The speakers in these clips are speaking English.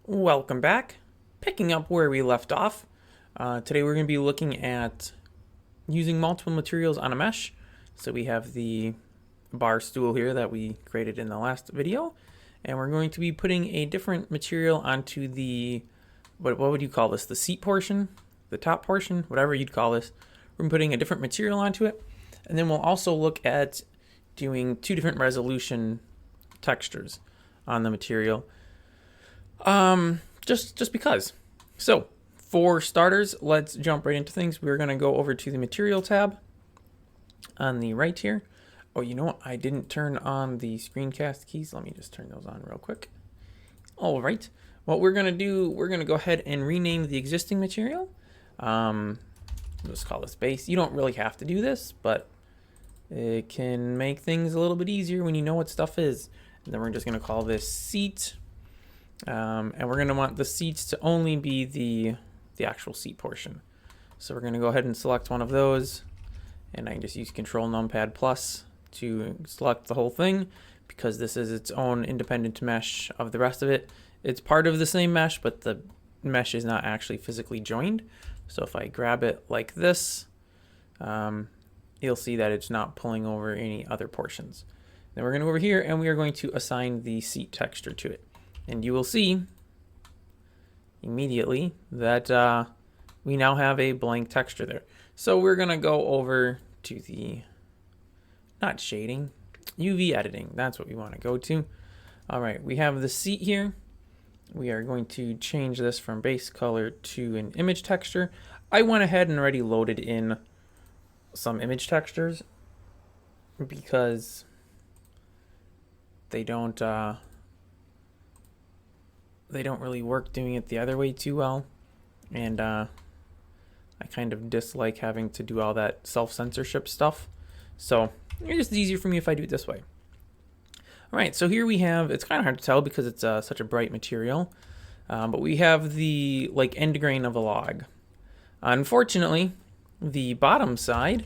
Welcome back. Picking up where we left off. Today we're going to be looking at using multiple materials on a mesh. So we have the bar stool here that we created in the last video. And we're going to be putting a different material onto the, what would you call this? The seat portion? The top portion? Whatever you'd call this. We're putting a different material onto it. And then we'll also look at doing two different resolution textures on the material. Just because. So, for starters, let's jump right into things. We're going to go over to the material tab on the right here. Oh, you know what? I didn't turn on the screencast keys. Let me just turn those on real quick. All right. What we're going to do, we're going to go ahead and rename the existing material. Let's call this base. You don't really have to do this, but it can make things a little bit easier when you know what stuff is. And then we're just going to call this seat. And we're going to want the seats to only be the actual seat portion. So we're going to go ahead and select one of those. And I can just use Control Numpad Plus to select the whole thing because this is its own independent mesh of the rest of it. It's part of the same mesh, but the mesh is not actually physically joined. So if I grab it like this, you'll see that it's not pulling over any other portions. Then we're going to go over here and we are going to assign the seat texture to it. And you will see immediately that we now have a blank texture there. So we're going to go over to the, not shading, UV editing. That's what we want to go to. All right, we have the seat here. We are going to change this from base color to an image texture. I went ahead and already loaded in some image textures because they don't really work doing it the other way too well. And I kind of dislike having to do all that self-censorship stuff. So it's just easier for me if I do it this way. All right, so here we have, it's kind of hard to tell because it's such a bright material, but we have the end grain of a log. Unfortunately, the bottom side,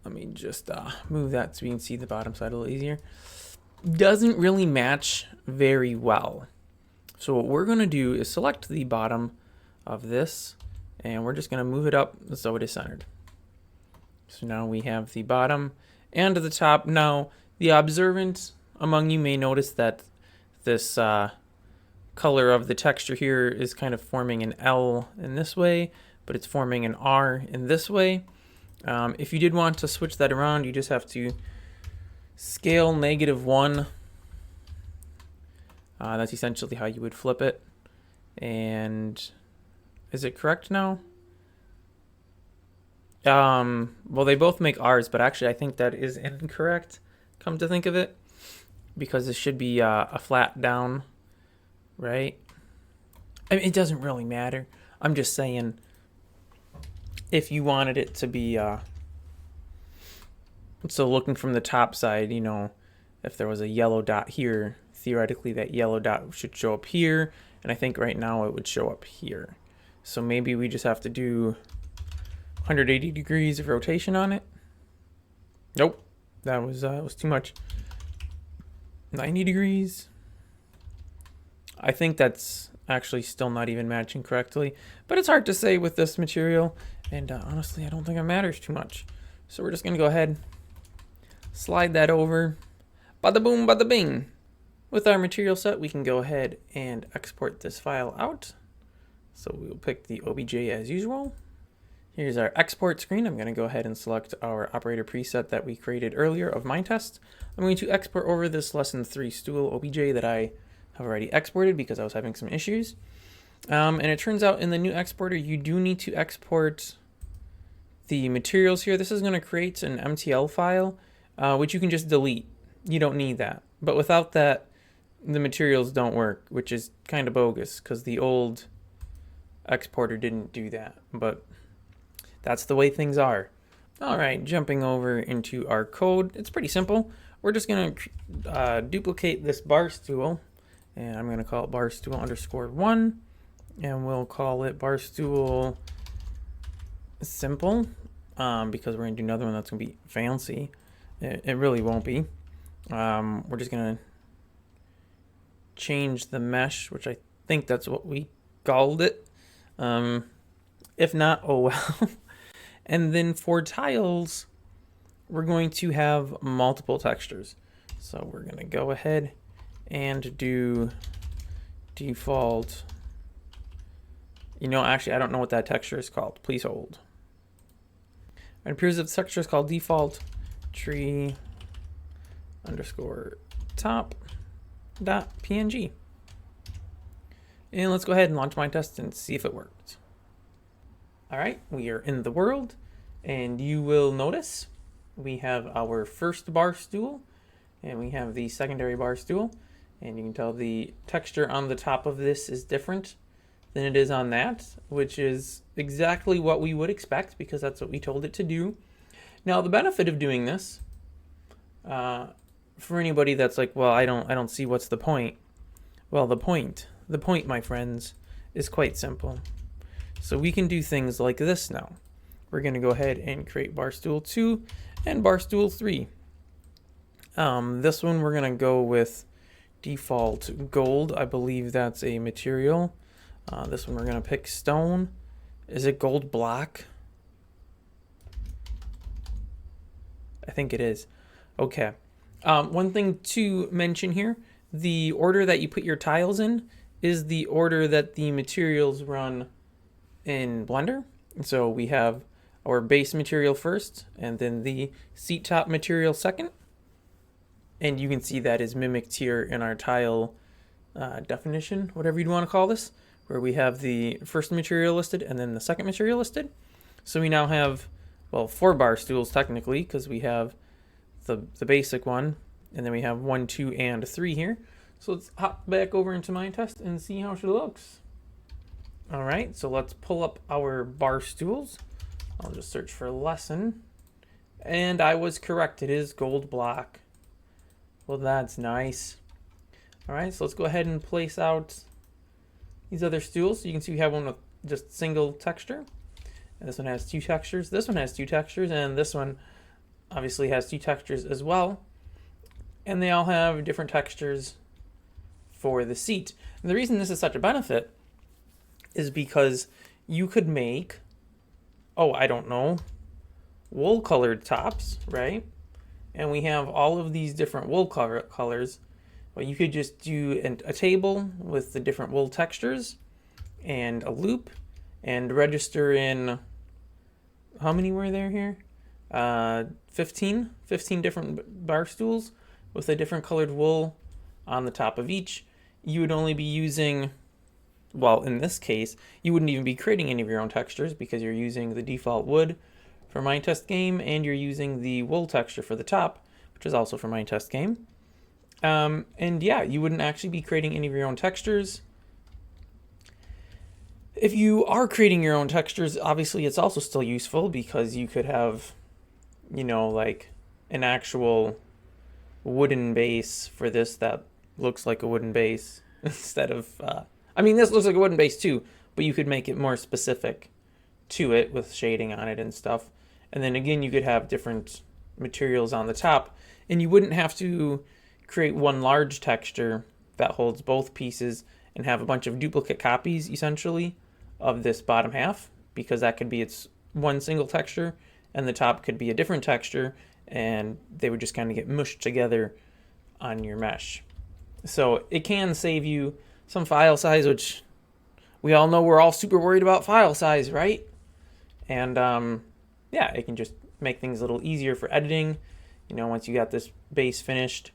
let me just move that so you can see the bottom side a little easier, doesn't really match very well. So what we're going to do is select the bottom of this and we're just going to move it up so it is centered. So now we have the bottom and the top. Now the observant among you may notice that this color of the texture here is kind of forming an L in this way, but it's forming an R in this way. If you did want to switch that around, you just have to scale -1. That's essentially how you would flip it. And is it correct now? Well, they both make R's, but actually I think that is incorrect, come to think of it, because this should be a flat down, right? I mean, it doesn't really matter. I'm just saying if you wanted it to be, so looking from the top side, you know, if there was a yellow dot here, theoretically that yellow dot should show up here, and I think right now it would show up here. So maybe we just have to do 180 degrees of rotation on it. Nope, that was too much. 90 degrees. I think that's actually still not even matching correctly, but it's hard to say with this material, and honestly I don't think it matters too much. So we're just gonna go ahead, slide that over, bada boom, bada bing. With our material set, we can go ahead and export this file out. So we'll pick the OBJ as usual. Here's our export screen. I'm going to go ahead and select our operator preset that we created earlier of Minetest. I'm going to export over this lesson 3 stool OBJ that I have already exported because I was having some issues. And it turns out in the new exporter, you do need to export the materials here. This is going to create an MTL file, which you can just delete. You don't need that. But without that, the materials don't work, which is kind of bogus because the old exporter didn't do that. But that's the way things are. All right, jumping over into our code. It's pretty simple. We're just going to duplicate this bar stool, and I'm going to call it bar stool _1, and we'll call it bar stool simple because we're going to do another one that's going to be fancy. It really won't be. We're just going to change the mesh, which I think that's what we called it. If not, oh well. And then for tiles, we're going to have multiple textures. So we're going to go ahead and do default. You know, actually, I don't know what that texture is called. Please hold. It appears that the texture is called default tree underscore top dot png. And let's go ahead and launch Minetest and see if it worked. All right, we are in the world, and you will notice we have our first bar stool, and we have the secondary bar stool, and you can tell the texture on the top of this is different than it is on that, which is exactly what we would expect because that's what we told it to do. Now, the benefit of doing this, for anybody that's like, well, I don't see what's the point. Well, the point, my friends, is quite simple. So we can do things like this now. We're going to go ahead and create bar stool 2 and bar stool 3. This one we're going to go with default gold. I believe that's a material. This one we're going to pick stone. Is it gold block? I think it is. Okay. One thing to mention here, the order that you put your tiles in is the order that the materials run in Blender. So we have our base material first, and then the seat top material second. And you can see that is mimicked here in our tile definition, whatever you'd want to call this, where we have the first material listed and then the second material listed. So we now have, well, 4 bar stools technically, because we have the basic one, and then we have 1, 2, and 3 here. So let's hop back over into Minetest and see how it looks. All right, so let's pull up our bar stools. I'll just search for lesson. And I was correct, it is gold block. Well, that's nice. All right, so let's go ahead and place out these other stools. So you can see we have one with just single texture. And this one has 2 textures. This one has 2 textures, and this one obviously has 2 textures as well. And they all have different textures for the seat. And the reason this is such a benefit is because you could make, oh, I don't know, wool colored tops, right? And we have all of these different wool colors. Well, you could just do a table with the different wool textures and a loop and register in, how many were there here? 15 different bar stools with a different colored wool on the top of each. You would only be using, well, in this case, you wouldn't even be creating any of your own textures because you're using the default wood for Minetest game, and you're using the wool texture for the top, which is also for Minetest game. And yeah, you wouldn't actually be creating any of your own textures. If you are creating your own textures, obviously it's also still useful because you could have, you know, like an actual wooden base for this that looks like a wooden base instead of, I mean, this looks like a wooden base too, but you could make it more specific to it with shading on it and stuff. And then again, you could have different materials on the top, and you wouldn't have to create one large texture that holds both pieces and have a bunch of duplicate copies essentially of this bottom half, because that could be its one single texture and the top could be a different texture, and they would just kind of get mushed together on your mesh. So it can save you some file size, which we all know we're all super worried about file size, right? And yeah, it can just make things a little easier for editing. You know, once you got this base finished,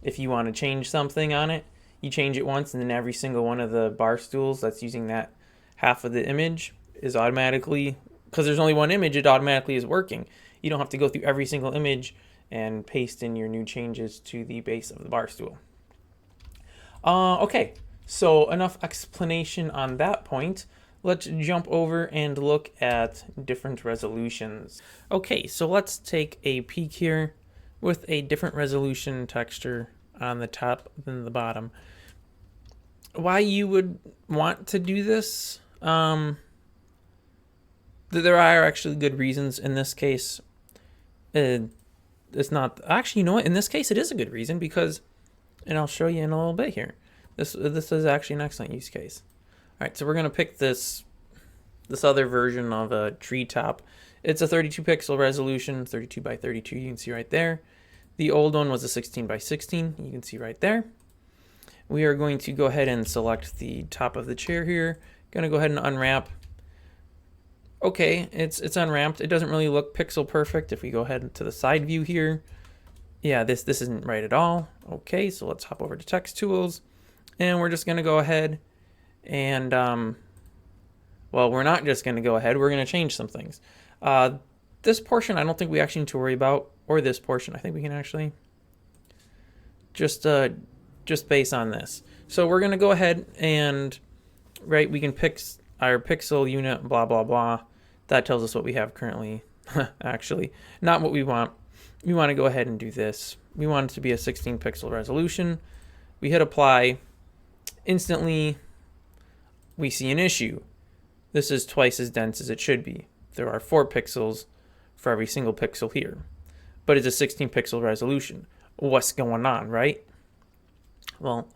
if you want to change something on it, you change it once, and then every single one of the bar stools that's using that half of the image is automatically, because there's only one image, it automatically is working. You don't have to go through every single image and paste in your new changes to the base of the bar stool. Okay, so enough explanation on that point. Let's jump over and look at different resolutions. Okay, so let's take a peek here with a different resolution texture on the top than the bottom. Why you would want to do this? There are actually good reasons. In this case, it's not, actually, you know what? In this case, it is a good reason because, and I'll show you in a little bit here. This is actually an excellent use case. All right, so we're gonna pick this other version of a tree top. It's a 32 pixel resolution, 32 by 32, you can see right there. The old one was a 16 by 16, you can see right there. We are going to go ahead and select the top of the chair here. Gonna go ahead and unwrap. Okay, it's unwrapped. It doesn't really look pixel perfect. If we go ahead to the side view here, yeah, this isn't right at all. Okay, so let's hop over to text tools, and we're just gonna go ahead and well, we're not just gonna go ahead. We're gonna change some things. This portion I don't think we actually need to worry about, or this portion. I think we can actually just base on this. So we're gonna go ahead and we can pick our pixel unit, blah blah blah. That tells us what we have currently. Actually, not what we want. We want to go ahead and do this. We want it to be a 16 pixel resolution. We hit apply. Instantly, we see an issue. This is twice as dense as it should be. There are 4 pixels for every single pixel here, but it's a 16 pixel resolution. What's going on, right? Well,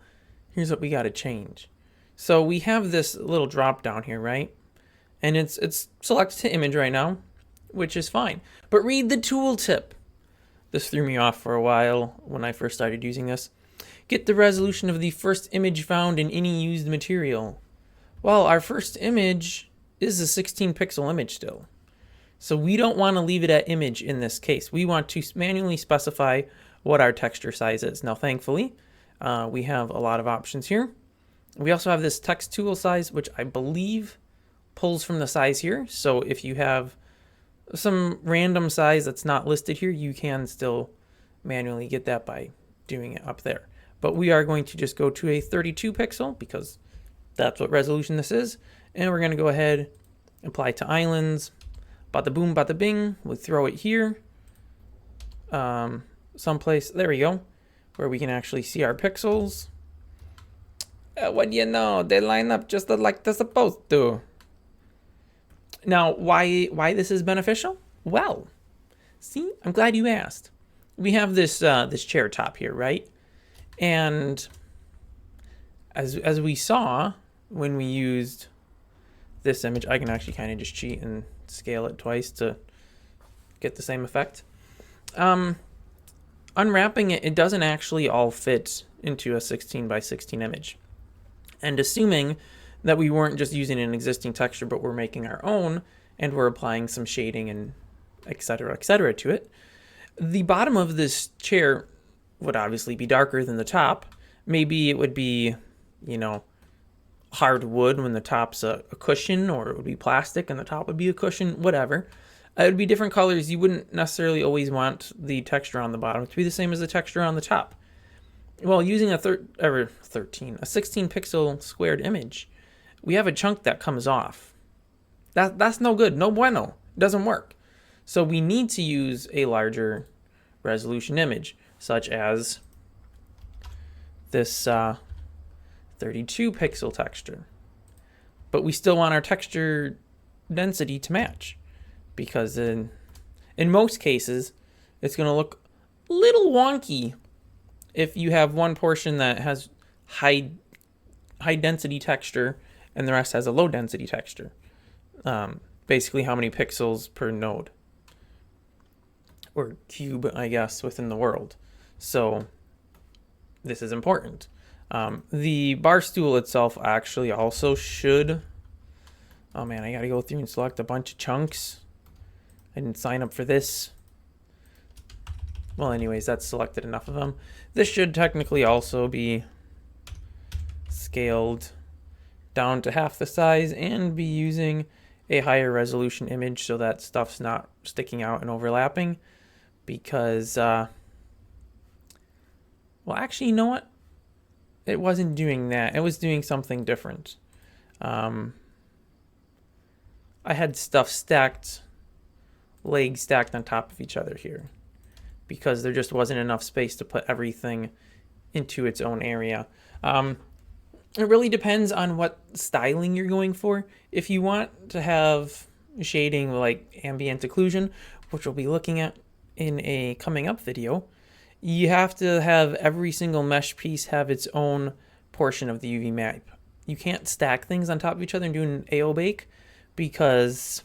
here's what we got to change. So we have this little drop down here, right? And it's selected to image right now, which is fine. But read the tooltip. This threw me off for a while when I first started using this. Get the resolution of the first image found in any used material. Well, our first image is a 16 pixel image still. So we don't want to leave it at image in this case. We want to manually specify what our texture size is. Now, thankfully, we have a lot of options here. We also have this text tool size, which I believe pulls from the size here. So if you have some random size that's not listed here, you can still manually get that by doing it up there. But we are going to just go to a 32 pixel because that's what resolution this is. And we're going to go ahead, apply to islands, bada boom, bada bing. We'll throw it here, someplace, there we go, where we can actually see our pixels. What do you know? They line up just like they're supposed to. Now, why this is beneficial? Well, see, I'm glad you asked. We have this this chair top here, right? And as we saw when we used this image, I can actually kind of just cheat and scale it twice to get the same effect. Unwrapping it, it doesn't actually all fit into a 16 by 16 image. And assuming that we weren't just using an existing texture, but we're making our own, and we're applying some shading and et cetera to it, the bottom of this chair would obviously be darker than the top. Maybe it would be, you know, hard wood when the top's a cushion, or it would be plastic and the top would be a cushion, whatever. It would be different colors. You wouldn't necessarily always want the texture on the bottom to be the same as the texture on the top. Well, using a 16 pixel squared image, we have a chunk that comes off. That's no good, no bueno, doesn't work. So we need to use a larger resolution image, such as this 32 pixel texture. But we still want our texture density to match, because in most cases, it's going to look a little wonky if you have one portion that has high density texture and the rest has a low density texture. Basically how many pixels per node, or cube, I guess, within the world. So this is important. The bar stool itself actually also should, oh man, I gotta go through and select a bunch of chunks. I didn't sign up for this. Well, anyways, that's selected enough of them. This should technically also be scaled down to half the size and be using a higher resolution image so that stuff's not sticking out and overlapping, because well, actually, you know what? It wasn't doing that. It was doing something different. I had stuff stacked, legs stacked on top of each other here, because there just wasn't enough space to put everything into its own area. It really depends on what styling you're going for. If you want to have shading like ambient occlusion, which we'll be looking at in a coming up video, you have to have every single mesh piece have its own portion of the UV map. You can't stack things on top of each other and do an AO bake because,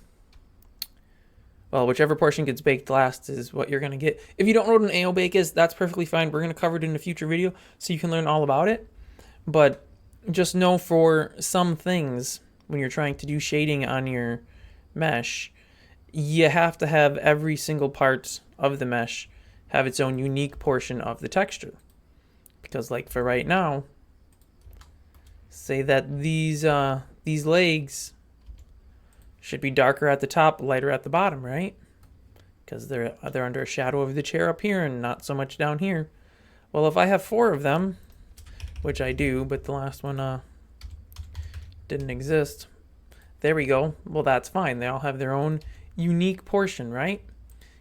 well, whichever portion gets baked last is what you're going to get. If you don't know what an AO bake is, that's perfectly fine. We're going to cover it in a future video so you can learn all about it. But just know for some things, when you're trying to do shading on your mesh, you have to have every single part of the mesh have its own unique portion of the texture. Because like for right now, say that these legs should be darker at the top, lighter at the bottom, right? Because they're under a shadow of the chair up here and not so much down here. Well, if I have 4 of them, which I do, but the last one didn't exist. There we go. Well, that's fine. They all have their own unique portion, right?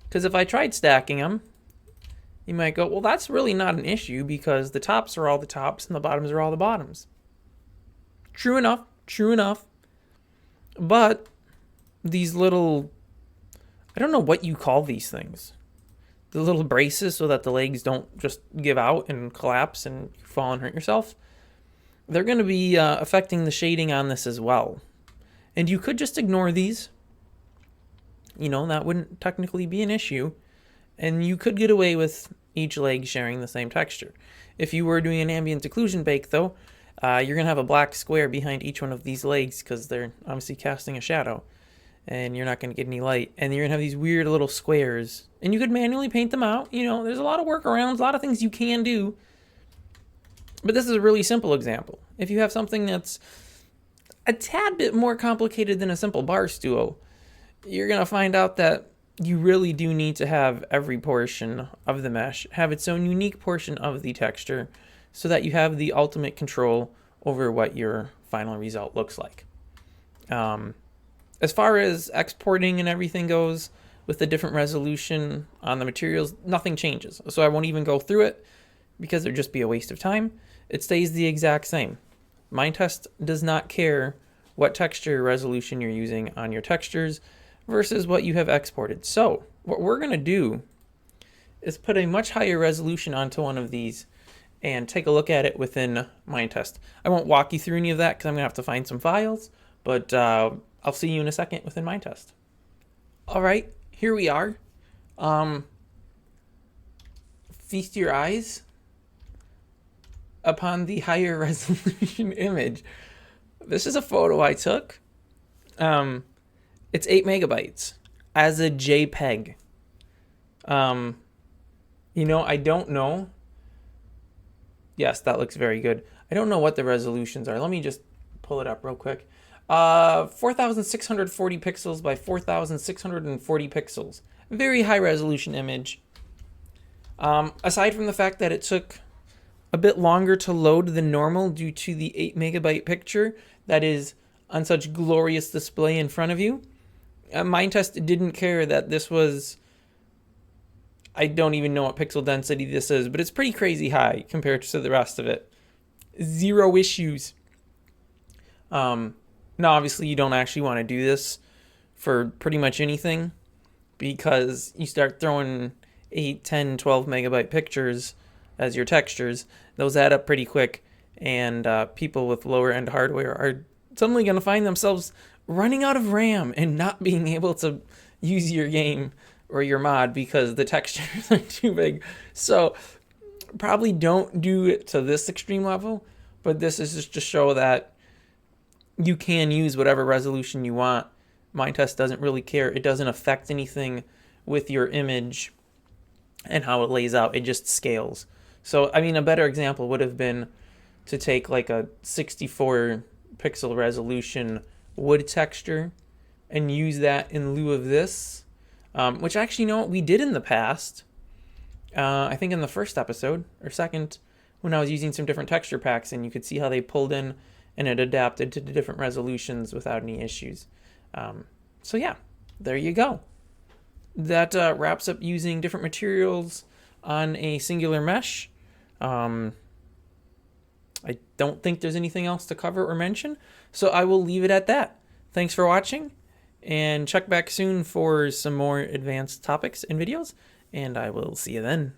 Because if I tried stacking them, you might go, well, that's really not an issue because the tops are all the tops and the bottoms are all the bottoms. True enough, true enough. But these little, I don't know what you call these things. The little braces so that the legs don't just give out and collapse and you fall and hurt yourself. They're going to be affecting the shading on this as well. And you could just ignore these. You know, that wouldn't technically be an issue. And you could get away with each leg sharing the same texture. If you were doing an ambient occlusion bake, though, you're going to have a black square behind each one of these legs because they're obviously casting a shadow. And you're not going to get any light. And you're going to have these weird little squares. And you could manually paint them out. You know, there's a lot of workarounds, a lot of things you can do. But this is a really simple example. If you have something that's a tad bit more complicated than a simple bar stool, you're going to find out that you really do need to have every portion of the mesh have its own unique portion of the texture so that you have the ultimate control over what your final result looks like. As far as exporting and everything goes with the different resolution on the materials, nothing changes. So I won't even go through it because it would just be a waste of time. It stays the exact same. Minetest does not care what texture resolution you're using on your textures versus what you have exported. So what we're going to do is put a much higher resolution onto one of these and take a look at it within Minetest. I won't walk you through any of that because I'm going to have to find some files, but I'll see you in a second within Minetest. All right, here we are. Feast your eyes upon the higher resolution image. This is a photo I took. It's 8 megabytes as a JPEG. You know, I don't know. Yes, that looks very good. I don't know what the resolutions are. Let me just pull it up real quick. 4,640 pixels by 4,640 pixels. Very high resolution image. Aside from the fact that it took a bit longer to load than normal due to the 8 megabyte picture that is on such glorious display in front of you, Minetest didn't care that this was, I don't even know what pixel density this is, but it's pretty crazy high compared to the rest of it. 0 issues. Now, obviously, you don't actually want to do this for pretty much anything because you start throwing 8, 10, 12 megabyte pictures as your textures. Those add up pretty quick, and people with lower end hardware are suddenly going to find themselves running out of RAM and not being able to use your game or your mod because the textures are too big. So probably don't do it to this extreme level, but this is just to show that you can use whatever resolution you want. Minetest doesn't really care. It doesn't affect anything with your image and how it lays out. It just scales. So, I mean, a better example would have been to take like a 64 pixel resolution wood texture and use that in lieu of this, which actually, you know what we did in the past. I think in the first episode or second, when I was using some different texture packs, and you could see how they pulled in and it adapted to the different resolutions without any issues. So yeah, there you go. That wraps up using different materials on a singular mesh. I don't think there's anything else to cover or mention, so I will leave it at that. Thanks for watching, and check back soon for some more advanced topics and videos, and I will see you then.